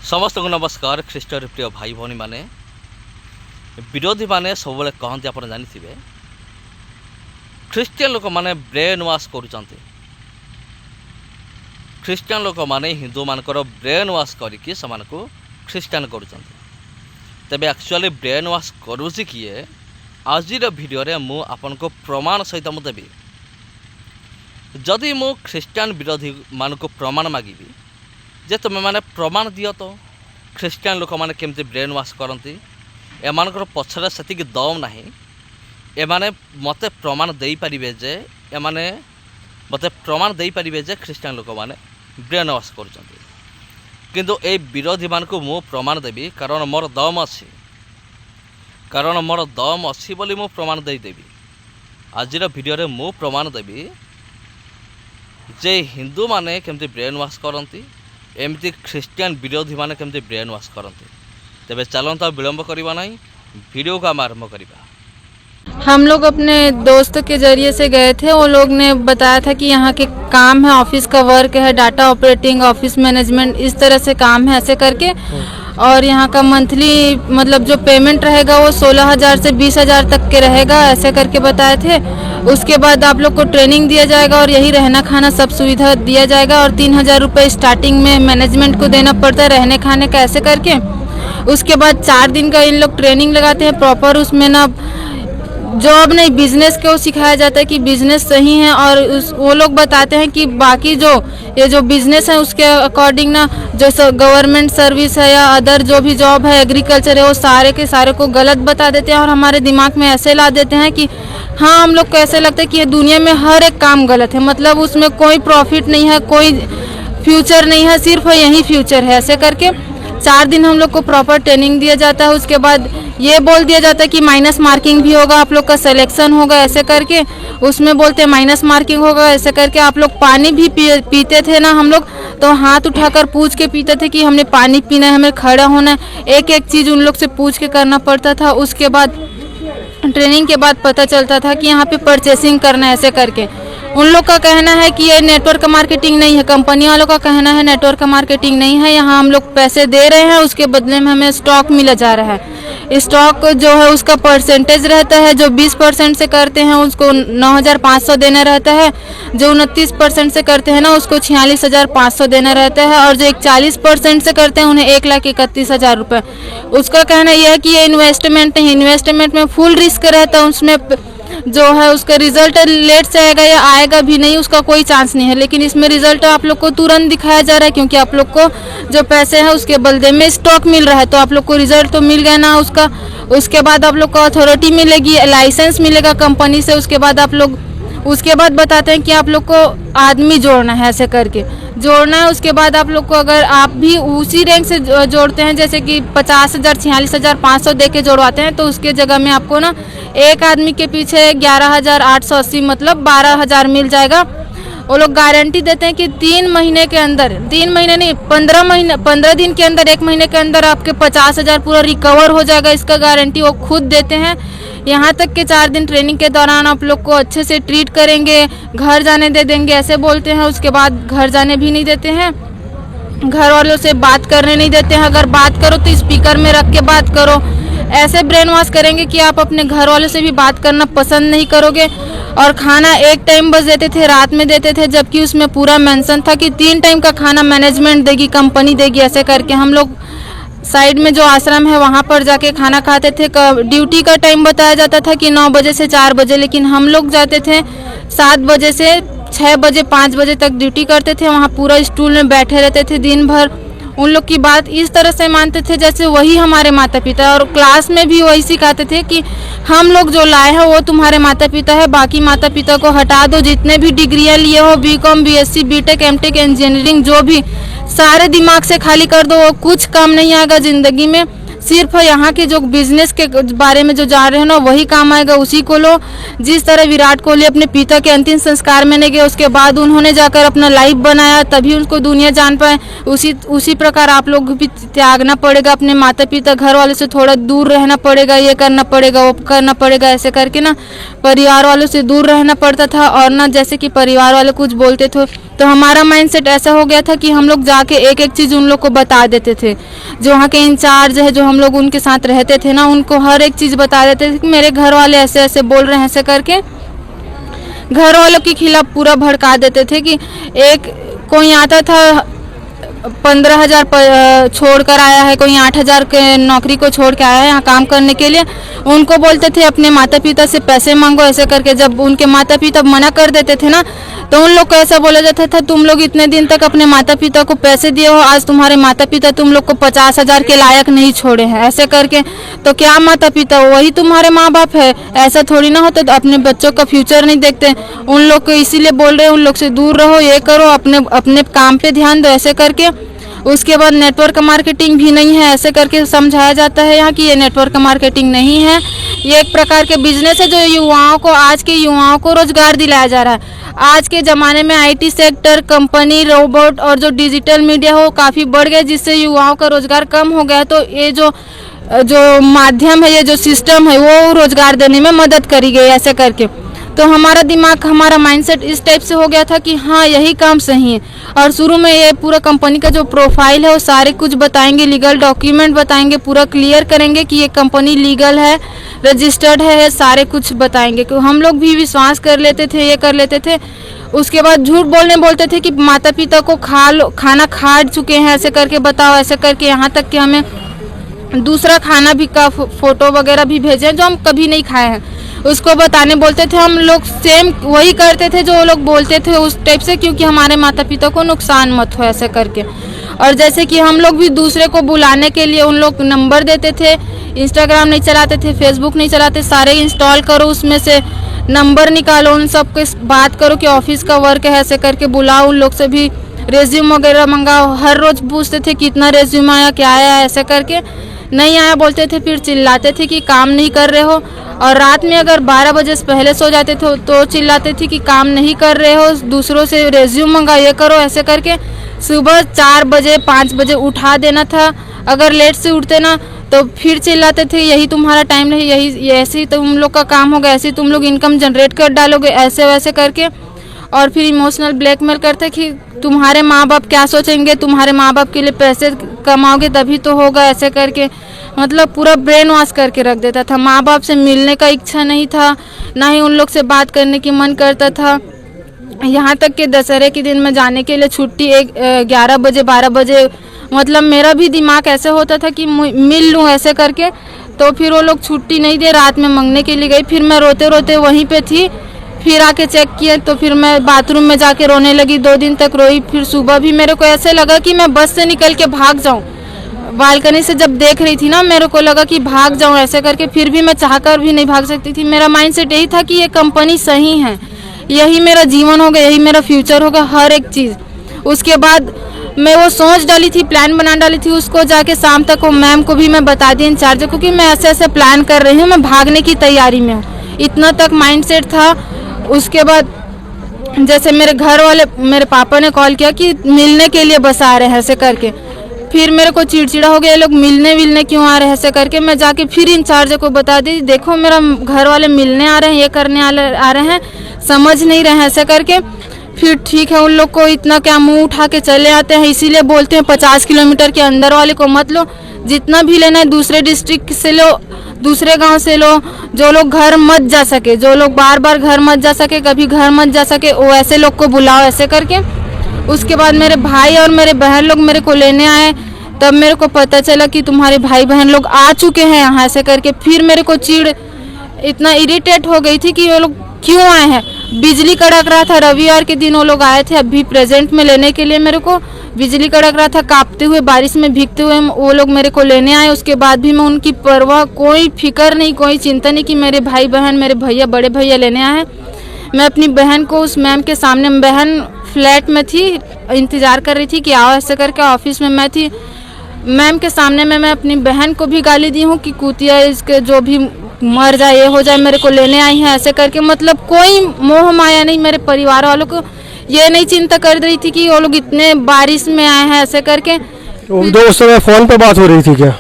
समस्त को नमस्कार। ख्रीष्ट प्रिय भाई भौणी मैंने विरोधी मैंने सब कहते आप जानी ख्रीस्टियन लोक मैंने ब्रेन वाश कर ख्रीस्टियन लोक मैंने हिंदू मान ब्रेन वाश करके ख्रीस्टियन कर तेरे एक्चुअली ब्रेन वाश करुँच किए आज भिडियो मु आपन को प्रमाण सहित मुझे देवी जदि मु ख्रीस्टियन विरोधी मान को प्रमाण मागिबी जे तुम मैंने प्रमाण दियो तो ख्रीस्टियन लोक मैंने केमती ब्रेन वाश करती एम पछरे से दम ना एमाने मते प्रमाण दे पारिबे जे एमाने मते प्रमाण दे पारिबे जे ख्रीस्टियन लोक मैंने ब्रेन वाश करछन्ति किंतु ए विरोधी मान को मु प्रमाण देवी कारण मोर दम अच्छी बोली मु प्रमाण दे देवी। आज भिडियो मु प्रमाण देवी जे हिंदू माने केमती ब्रेन वाश करती एमती ख्रीस्टियन विरोधी माने केमती ब्रेन वाश करती। तेबे चलता विलंब करबा नहीं वीडियो को आरंभ करबा। हम लोग अपने दोस्त के जरिए से गए थे। वो लोग ने बताया था कि यहाँ के काम है, ऑफिस का वर्क है, डाटा ऑपरेटिंग, ऑफिस मैनेजमेंट, इस तरह से काम है ऐसे करके। और यहाँ का मंथली मतलब जो पेमेंट रहेगा वो 16,000 से 20,000 तक के रहेगा ऐसे करके बताए थे। उसके बाद आप लोग को ट्रेनिंग दिया जाएगा और यही रहना खाना सब सुविधा दिया जाएगा और 3,000 रुपये स्टार्टिंग में मैनेजमेंट को देना पड़ता है रहने खाने का ऐसे करके। उसके बाद 4 दिन का इन लोग ट्रेनिंग लगाते हैं प्रॉपर। उसमें ना जॉब नहीं बिजनेस को सिखाया जाता है कि बिजनेस सही है और वो लोग बताते हैं कि बाकी ये जो बिजनेस है उसके अकॉर्डिंग ना जो गवर्नमेंट सर्विस है या अदर जो भी जॉब है एग्रीकल्चर है वो सारे के सारे को गलत बता देते हैं और हमारे दिमाग में ऐसे ला देते हैं कि हाँ हम लोग को ऐसे लगता है कि ये दुनिया में हर एक काम गलत है, मतलब उसमें कोई प्रॉफिट नहीं है, कोई फ्यूचर नहीं है, सिर्फ यही फ्यूचर है ऐसे करके। 4 दिन हम लोग को प्रॉपर ट्रेनिंग दिया जाता है। उसके बाद ये बोल दिया जाता है कि माइनस मार्किंग भी होगा, आप लोग का सिलेक्शन होगा ऐसे करके। उसमें बोलते हैं माइनस मार्किंग होगा ऐसे करके। आप लोग पानी भी पीते थे ना, हम लोग तो हाथ उठाकर पूछ के पीते थे कि हमने पानी पीना है, हमें खड़ा होना है, एक एक चीज़ उन लोग से पूछ के करना पड़ता था। उसके बाद ट्रेनिंग के बाद पता चलता था कि यहाँ पे परचेसिंग करना है ऐसे करके। उन लोग का कहना है कि ये नेटवर्क मार्केटिंग नहीं है, कंपनी वालों का कहना है नेटवर्क मार्केटिंग नहीं है, यहाँ हम लोग पैसे दे रहे हैं उसके बदले में हमें स्टॉक मिला जा रहा है। स्टॉक जो है उसका परसेंटेज रहता है, जो 20% से करते हैं उसको 9,500 देना रहता है, जो 29% से करते हैं ना उसको 46,500 देना रहता है और जो 41% से करते हैं उन्हें 1,31,000 रुपये। उसका कहना यह है कि ये इन्वेस्टमेंट नहीं, इन्वेस्टमेंट में फुल रिस्क रहता है, उसमें जो है उसका रिजल्ट लेट से आएगा या आएगा भी नहीं उसका कोई चांस नहीं है। लेकिन इसमें रिजल्ट आप लोग को तुरंत दिखाया जा रहा है क्योंकि आप लोग को जो पैसे हैं उसके बदले में स्टॉक मिल रहा है, तो आप लोग को रिजल्ट तो मिल गया ना उसका। उसके बाद आप लोग को अथॉरिटी मिलेगी, लाइसेंस मिलेगा कंपनी से। उसके बाद आप लोग उसके बाद बताते हैं कि आप लोग को आदमी जोड़ना है ऐसे करके जोड़ना है। उसके बाद आप लोग को अगर आप भी उसी रैंक से जोड़ते हैं जैसे कि 50,000 46,500 दे के जोड़वाते हैं तो उसके जगह में आपको ना एक आदमी के पीछे 11,880 मतलब 12,000 मिल जाएगा। वो लोग गारंटी देते हैं कि 3 महीने के अंदर, 3 महीने नहीं 15 दिन के अंदर, 1 महीने के अंदर आपके 50,000 पूरा रिकवर हो जाएगा, इसका गारंटी वो खुद देते हैं। यहाँ तक के 4 दिन ट्रेनिंग के दौरान आप लोग को अच्छे से ट्रीट करेंगे, घर जाने दे देंगे ऐसे बोलते हैं। उसके बाद घर जाने भी नहीं देते हैं, घर वालों से बात करने नहीं देते हैं, अगर बात करो तो स्पीकर में रख के बात करो। ऐसे ब्रेन वॉश करेंगे कि आप अपने घर वालों से भी बात करना पसंद नहीं करोगे। और खाना एक टाइम बस देते थे, रात में देते थे, जबकि उसमें पूरा मेंशन था कि 3 टाइम का खाना मैनेजमेंट देगी, कंपनी देगी ऐसे करके। हम लोग साइड में जो आश्रम है वहाँ पर जाके खाना खाते थे। ड्यूटी का टाइम बताया जाता था कि 9 बजे से 4 बजे, लेकिन हम लोग जाते थे 7 बजे से 6 बजे 5 बजे तक ड्यूटी करते थे। वहाँ पूरा स्टूल में बैठे रहते थे दिन भर। उन लोग की बात इस तरह से मानते थे जैसे वही हमारे माता पिता, और क्लास में भी वही सिखाते थे कि हम लोग जो लाए हैं वो तुम्हारे माता पिता है, बाकी माता पिता को हटा दो, जितने भी डिग्रियाँ लिए हो BCom BSc BTech MTech engineering जो भी सारे दिमाग से खाली कर दो, वो कुछ काम नहीं आएगा ज़िंदगी में। सिर्फ यहाँ के जो बिजनेस के बारे में जो जान रहे हैं ना वही काम आएगा, उसी को लो। जिस तरह विराट कोहली अपने पिता के अंतिम संस्कार में नहीं गए, उसके बाद उन्होंने जाकर अपना लाइफ बनाया तभी उनको दुनिया जान पाए, उसी प्रकार आप लोग भी त्यागना पड़ेगा अपने माता पिता, घर वालों से थोड़ा दूर रहना पड़ेगा, ये करना पड़ेगा वो करना पड़ेगा ऐसे करके ना परिवार वालों से दूर रहना पड़ता था। और ना जैसे कि परिवार वाले कुछ बोलते थे तो हमारा माइंडसेट ऐसा हो गया था कि हम लोग जाके एक एक चीज़ उन लोग को बता देते थे। जो वहाँ के इंचार्ज है, जो हम लोग उनके साथ रहते थे ना, उनको हर एक चीज़ बता देते थे कि मेरे घर वाले ऐसे ऐसे बोल रहे हैं, ऐसे करके घर वालों के खिलाफ पूरा भड़का देते थे। कि एक कोई आता था 15,000 छोड़ कर आया है, कोई 8,000 के नौकरी को छोड़ के आया है यहाँ काम करने के लिए, उनको बोलते थे अपने माता पिता से पैसे मांगो, ऐसे करके। जब उनके माता पिता मना कर देते थे ना, तो उन लोग को ऐसा बोला जाता था, तुम लोग इतने दिन तक अपने माता पिता को पैसे दिए हो, आज तुम्हारे माता पिता तुम लोग को 50,000 के लायक नहीं छोड़े हैं, ऐसे करके। तो क्या माता पिता वही तुम्हारे माँ बाप है? ऐसा थोड़ी ना होता। तो अपने बच्चों का फ्यूचर नहीं देखते उन लोग को, इसीलिए बोल रहे हैं उन लोग से दूर रहो, ये करो, अपने अपने काम पे ध्यान दो, ऐसे करके। उसके बाद नेटवर्क मार्केटिंग भी नहीं है, ऐसे करके समझाया जाता है यहाँ कि ये नेटवर्क मार्केटिंग नहीं है, ये एक प्रकार के बिजनेस है जो युवाओं को, आज के युवाओं को रोजगार दिलाया जा रहा है। आज के ज़माने में आईटी सेक्टर, कंपनी, रोबोट और जो डिजिटल मीडिया हो काफ़ी बढ़ गया, जिससे युवाओं का रोजगार कम हो गया। तो ये जो माध्यम है, ये जो सिस्टम है, वो रोजगार देने में मदद करी गई, ऐसे करके। तो हमारा दिमाग, हमारा माइंडसेट इस टाइप से हो गया था कि हाँ यही काम सही है। और शुरू में ये पूरा कंपनी का जो प्रोफाइल है वो सारे कुछ बताएंगे, लीगल डॉक्यूमेंट बताएंगे, पूरा क्लियर करेंगे कि ये कंपनी लीगल है, रजिस्टर्ड है, सारे कुछ बताएंगे। कि हम लोग भी विश्वास कर लेते थे, ये कर लेते थे। उसके बाद झूठ बोलते थे कि माता पिता को खाना खा चुके हैं, ऐसे करके बताओ, ऐसे करके। यहाँ तक कि हमें दूसरा खाना भी का फोटो वगैरह भी भेजे जो हम कभी नहीं खाए हैं, उसको बताने बोलते थे। हम लोग सेम वही करते थे जो वो लोग बोलते थे उस टाइप से, क्योंकि हमारे माता पिता को नुकसान मत हो, ऐसे करके। और जैसे कि हम लोग भी दूसरे को बुलाने के लिए उन लोग नंबर देते थे, इंस्टाग्राम नहीं चलाते थे, फेसबुक नहीं चलाते, सारे इंस्टॉल करो, उसमें से नंबर निकालो, उन सब के बात करो कि ऑफिस का वर्क है, ऐसे करके बुलाओ। उन लोग से भी रेज्यूम वगैरह मंगाओ, हर रोज पूछते थे कितना रेज्यूम आया, क्या आया, ऐसे करके। नहीं आया बोलते थे, फिर चिल्लाते थे कि काम नहीं कर रहे हो। और रात में अगर 12 बजे से पहले सो जाते थे तो चिल्लाते थे कि काम नहीं कर रहे हो, दूसरों से रेज्यूम मंगाओ, ये करो, ऐसे करके। सुबह 4 बजे 5 बजे उठा देना था। अगर लेट से उठते ना तो फिर चिल्लाते थे यही तुम्हारा टाइम नहीं, यही ऐसे ही तुम लोग का काम होगा, ऐसे ही तुम लोग इनकम जनरेट कर डालोगे, ऐसे वैसे करके। और फिर इमोशनल ब्लैकमेल करते कि तुम्हारे माँ बाप क्या सोचेंगे, तुम्हारे माँ बाप के लिए पैसे कमाओगे तभी तो होगा, ऐसे करके। मतलब पूरा ब्रेन वॉश करके रख देता था। माँ बाप से मिलने का इच्छा नहीं था, ना ही उन लोग से बात करने की मन करता था। यहाँ तक कि दशहरे के दिन में जाने के लिए छुट्टी 11 बजे 12 बजे, मतलब मेरा भी दिमाग ऐसे होता था कि मिल लूँ, ऐसे करके। तो फिर वो लोग छुट्टी नहीं दे, रात में मांगने के लिए गई। फिर मैं रोते रोते वहीं पे थी, फिर आके चेक किया तो फिर मैं बाथरूम में जाके रोने लगी। 2 दिन तक रोई। फिर सुबह भी मेरे को ऐसे लगा कि मैं बस से निकल के भाग जाऊं। बालकनी से जब देख रही थी ना, मेरे को लगा कि भाग जाऊं, ऐसे करके। फिर भी मैं चाहकर भी नहीं भाग सकती थी। मेरा माइंडसेट यही था कि ये कंपनी सही है, यही मेरा जीवन होगा, यही मेरा फ्यूचर होगा, हर एक चीज़। उसके बाद मैं वो सोच डाली थी, प्लान बना डाली थी। उसको जाके शाम तक वो मैम को भी मैं बता दी, इंचार्ज को, कि मैं ऐसे ऐसे प्लान कर रही हूँ, मैं भागने की तैयारी में हूँ। इतना तक माइंडसेट था। उसके बाद जैसे मेरे घर वाले, मेरे पापा ने कॉल किया कि मिलने के लिए बस आ रहे हैं, ऐसे करके। फिर मेरे को चिड़चिड़ा हो गया, ये लोग मिलने क्यों आ रहे हैं, ऐसे करके। मैं जाके फिर इंचार्ज को बता दी, देखो मेरा घर वाले मिलने आ रहे हैं, ये करने आ रहे हैं, समझ नहीं रहे हैं, ऐसे करके। फिर ठीक है, उन लोग को इतना क्या मुंह उठा के चले आते हैं। इसीलिए बोलते हैं 50 किलोमीटर के अंदर वाले को मत लो, जितना भी लेना है दूसरे डिस्ट्रिक्ट से लो, दूसरे गांव से लो। जो लोग घर मत जा सके, जो लोग बार बार घर मत जा सके, कभी घर मत जा सके, वो ऐसे लोग को बुलाओ, ऐसे करके। उसके बाद मेरे भाई और मेरे बहन लोग मेरे को लेने आए। तब मेरे को पता चला कि तुम्हारे भाई बहन लोग आ चुके हैं यहाँ, ऐसे करके। फिर मेरे को चिढ़ इतना इरिटेट हो गई थी कि वो लोग क्यों आए हैं। बिजली कड़क रहा था, रविवार के दिन वो लोग आए थे अभी प्रेजेंट में लेने के लिए। मेरे को बिजली कड़क रहा था, कांपते हुए, बारिश में भीगते हुए वो लोग मेरे को लेने आए। उसके बाद भी मैं उनकी परवाह, कोई फिक्र नहीं, कोई चिंता नहीं कि मेरे भाई बहन, मेरे भैया, बड़े भैया लेने आए हैं। मैं अपनी बहन को उस मैम के सामने, बहन फ्लैट में थी, इंतज़ार कर रही थी कि आओ, ऐसे करके। ऑफिस में मैं थी, मैम के सामने में मैं अपनी बहन को भी गाली दी हूँ कि कुतिया, इसके जो भी मर जाए, ये हो जाए, मेरे को लेने आई हैं, ऐसे करके। मतलब कोई मोह माया नहीं। मेरे परिवार वालों को ये नहीं चिंता कर रही थी कि वो लोग इतने बारिश में आए हैं, ऐसे करके। उस समय फोन पे बात हो रही थी क्या?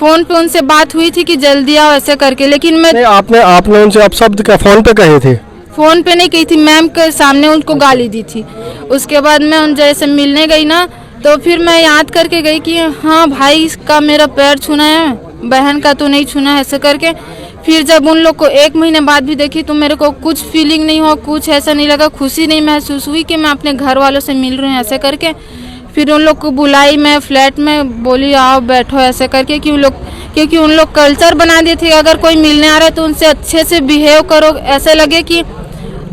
फोन पे उनसे बात हुई थी कि जल्दी आओ, ऐसे करके। लेकिन मैं आपने उनसे अपशब्द क्या फोन पे कहे थे? फ़ोन पे नहीं कही थी, मैम के सामने उनको गाली दी थी। उसके बाद मैं उन जैसे मिलने गई ना, तो फिर मैं याद करके गई कि हाँ भाई इसका मेरा पैर छूना है, बहन का तो नहीं छूना है, ऐसे करके। फिर जब उन लोग को 1 महीने बाद भी देखी तो मेरे को कुछ फीलिंग नहीं हुआ, कुछ ऐसा नहीं लगा, खुशी नहीं महसूस हुई कि मैं अपने घर वालों से मिल रही हूँ, ऐसे करके। फिर उन लोग को बुलाई मैं फ्लैट में, बोली आओ बैठो, ऐसे करके क्योंकि उन लोग कल्चर बना दिए थे, अगर कोई मिलने आ रहा है तो उनसे अच्छे से बिहेव करो, ऐसे लगे कि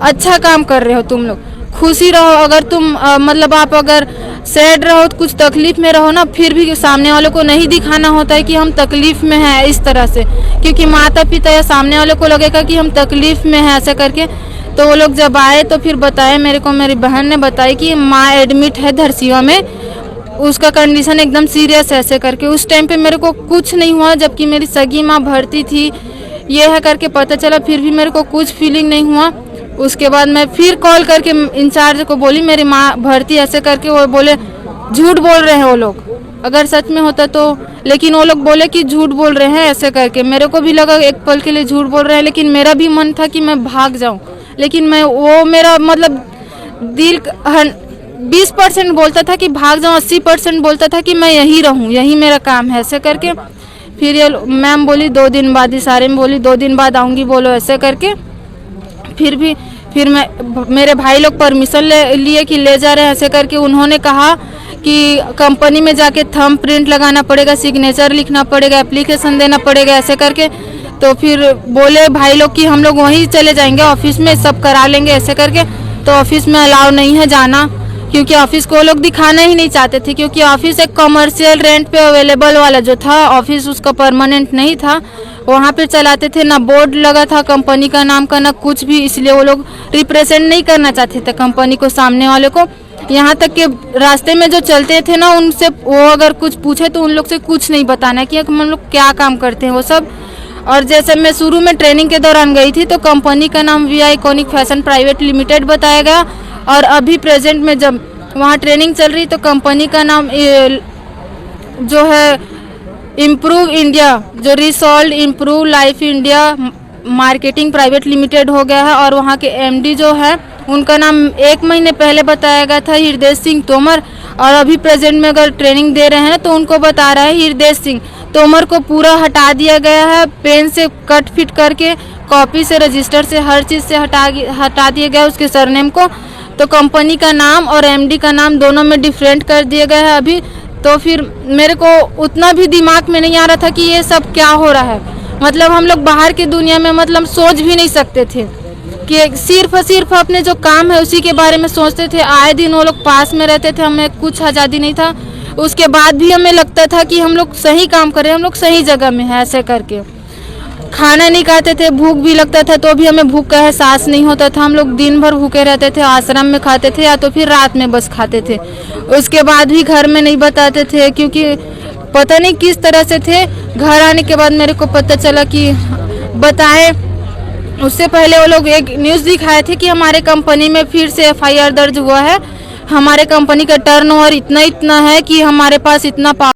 अच्छा काम कर रहे हो तुम लोग, खुशी रहो। अगर तुम मतलब आप अगर सैड रहो, कुछ तकलीफ में रहो ना, फिर भी सामने वालों को नहीं दिखाना होता है कि हम तकलीफ में हैं इस तरह से, क्योंकि माता पिता या सामने वालों को लगेगा कि हम तकलीफ में हैं, ऐसे करके। तो वो लोग जब आए तो फिर बताए मेरे को, मेरी बहन ने बताई कि माँ एडमिट है धरसीवा में, उसका कंडीशन एकदम सीरियस है, ऐसे करके। उस टाइम पे मेरे को कुछ नहीं हुआ, जबकि मेरी सगी माँ भर्ती थी, ये है करके पता चला, फिर भी मेरे को कुछ फीलिंग नहीं हुआ। उसके बाद मैं फिर कॉल करके इंचार्ज को बोली मेरी माँ भर्ती, ऐसे करके। वो बोले झूठ बोल रहे हैं वो लोग, अगर सच में होता तो, लेकिन वो लोग बोले कि झूठ बोल रहे हैं, ऐसे करके। मेरे को भी लगा एक पल के लिए झूठ बोल रहे हैं, लेकिन मेरा भी मन था कि मैं भाग जाऊं, लेकिन मैं वो मेरा मतलब दिल 20% बोलता था कि भाग जाऊं, 80% बोलता था कि मैं यही रहूं, यही मेरा काम है, ऐसे करके। फिर ये मैम बोली 2 दिन बाद, इशारे में बोली 2 दिन बाद आऊँगी, बोलो, ऐसे करके। फिर मेरे भाई लोग परमिशन लिए कि ले जा रहे हैं, ऐसे करके। उन्होंने कहा कि कंपनी में जाके थंब प्रिंट लगाना पड़ेगा, सिग्नेचर लिखना पड़ेगा, एप्लीकेशन देना पड़ेगा, ऐसे करके। तो फिर बोले भाई लोग कि हम लोग वहीं चले जाएंगे ऑफिस में, सब करा लेंगे, ऐसे करके। तो ऑफिस में अलाउ नहीं है जाना, क्योंकि ऑफिस को वो लोग दिखाना ही नहीं चाहते थे, क्योंकि ऑफिस एक कमर्शियल रेंट पे अवेलेबल वाला जो था ऑफिस, उसका परमानेंट नहीं था। वहाँ पे चलाते थे, ना बोर्ड लगा था कंपनी का नाम का, ना कुछ भी, इसलिए वो लोग रिप्रेजेंट नहीं करना चाहते थे कंपनी को, सामने वाले को। यहाँ तक कि रास्ते में जो चलते थे ना, उनसे वो अगर कुछ पूछे तो उन लोग से कुछ नहीं बताना कि हम लोग क्या काम करते हैं, वो सब। और जैसे मैं शुरू में ट्रेनिंग के दौरान गई थी तो कंपनी का नाम V iconic fashion private limited बताया गया, और अभी प्रेजेंट में जब वहाँ ट्रेनिंग चल रही तो कंपनी का नाम जो है इम्प्रूव इंडिया, जो resolve improve life India marketing private limited हो गया है। और वहाँ के एमडी जो है उनका नाम 1 महीने पहले बताया गया था हृदय सिंह तोमर, और अभी प्रेजेंट में अगर ट्रेनिंग दे रहे हैं तो उनको बता रहा है हृदय सिंह तोमर को पूरा हटा दिया गया है, पेन से कट फिट करके, कॉपी से, रजिस्टर से, हर चीज़ से हटा दिया गया उसके सरनेम को। तो कंपनी का नाम और एमडी का नाम दोनों में डिफरेंट कर दिया गया है अभी। तो फिर मेरे को उतना भी दिमाग में नहीं आ रहा था कि ये सब क्या हो रहा है, मतलब हम लोग बाहर की दुनिया में मतलब सोच भी नहीं सकते थे कि सिर्फ अपने जो काम है उसी के बारे में सोचते थे। आए दिन वो लोग पास में रहते थे, हमें कुछ आज़ादी नहीं था, उसके बाद भी हमें लगता था कि हम लोग सही काम कर रहे हैं, हम लोग सही जगह में हैं, ऐसे करके। खाना नहीं खाते थे, भूख भी लगता था तो भी हमें भूख का एहसास नहीं होता था, हम लोग दिन भर भूखे रहते थे, आश्रम में खाते थे या तो फिर रात में बस खाते थे, उसके बाद भी घर में नहीं बताते थे, क्योंकि पता नहीं किस तरह से थे। घर आने के बाद मेरे को पता चला कि बताए, उससे पहले वो लोग एक न्यूज़ दिखाए थे कि हमारे कंपनी में फिर से FIR दर्ज हुआ है, हमारे कंपनी का टर्नओवर इतना है कि हमारे पास इतना